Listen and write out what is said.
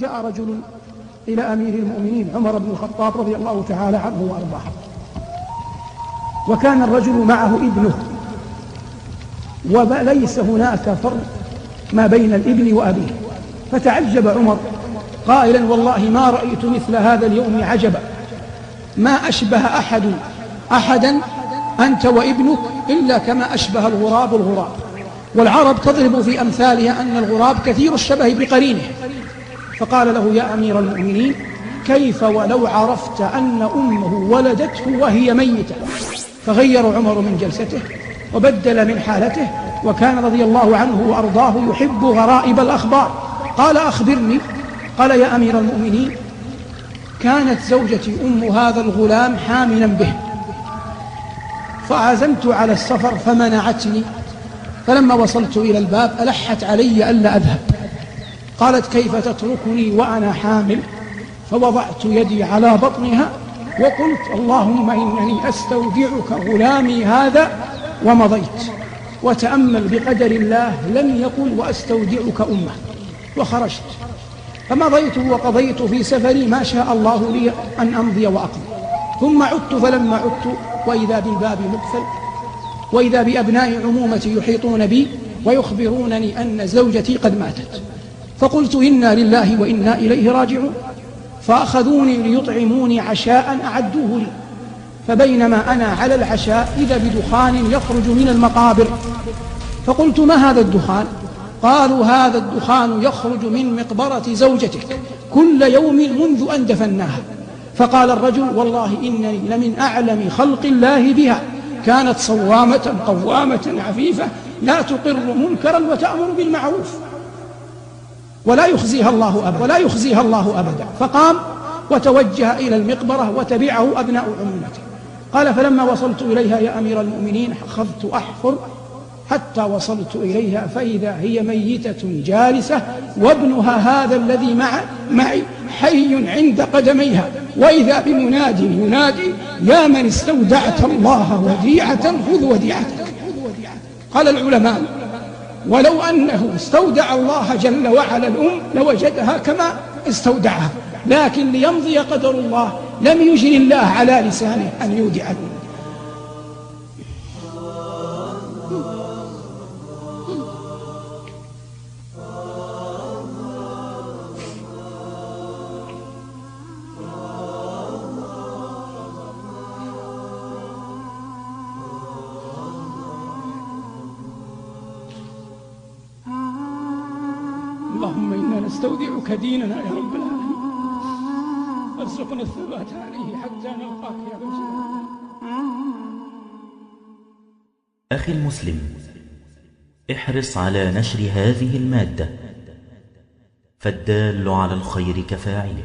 جاء رجل إلى أمير المؤمنين عمر بن الخطاب رضي الله تعالى عنه وأرضاه، وكان الرجل معه ابنه، وليس هناك فرق ما بين الابن وأبيه. فتعجب عمر قائلا: والله ما رأيت مثل هذا اليوم عجبا، ما أشبه أحدا أنت وابنك إلا كما أشبه الغراب الغراب. والعرب تضرب في أمثالها أن الغراب كثير الشبه بقرينه. فقال له: يا أمير المؤمنين، كيف ولو عرفت أن أمه ولدته وهي ميتة؟ فغير عمر من جلسته وبدل من حالته، وكان رضي الله عنه وأرضاه يحب غرائب الأخبار. قال: أخبرني. قال: يا أمير المؤمنين، كانت زوجتي أم هذا الغلام حاملا به، فعزمت على السفر فمنعتني، فلما وصلت إلى الباب ألحت علي ألا أذهب. قالت: كيف تتركني وأنا حامل؟ فوضعت يدي على بطنها وقلت: اللهم إنني أستودعك غلامي هذا، ومضيت. وتأمل بقدر الله، لم يقل وأستودعك أمه. وخرجت فمضيت وقضيت في سفري ما شاء الله لي أن أمضي وأقضي. ثم عدت، فلما عدت وإذا بالباب مقفل، وإذا بأبناء عمومتي يحيطون بي ويخبرونني أن زوجتي قد ماتت. فقلت: إنا لله وإنا إليه راجعون. فأخذوني ليطعموني عشاء أعدوه لي، فبينما أنا على العشاء إذا بدخان يخرج من المقابر. فقلت: ما هذا الدخان؟ قالوا: هذا الدخان يخرج من مقبرة زوجتك كل يوم منذ أن دفناها. فقال الرجل: والله إنني لمن أعلم خلق الله بها، كانت صوامة قوامة عفيفة لا تقر منكرا وتأمر بالمعروف ولا يخزيها الله أبدا. فقام وتوجه إلى المقبرة وتبعه أبناء عمومته. قال: فلما وصلت إليها يا أمير المؤمنين أخذت أحفر حتى وصلت إليها، فإذا هي ميتة جالسة، وابنها هذا الذي معي حي عند قدميها، وإذا بمناد ينادي: يا من استودعت الله وديعة خذ وديعتك. قال العلماء: ولو أنه استودع الله جل وعلا الأم لوجدها كما استودعها، لكن ليمضي قدر الله لم يجري الله على لسانه أن يودع الأم. اللهم إنا نستودعك ديننا يا رب العالمين، وارزقنا الثبات عليه حتى نلقاك يا رب. أخي المسلم، احرص على نشر هذه المادة، فالدال على الخير كفاعله.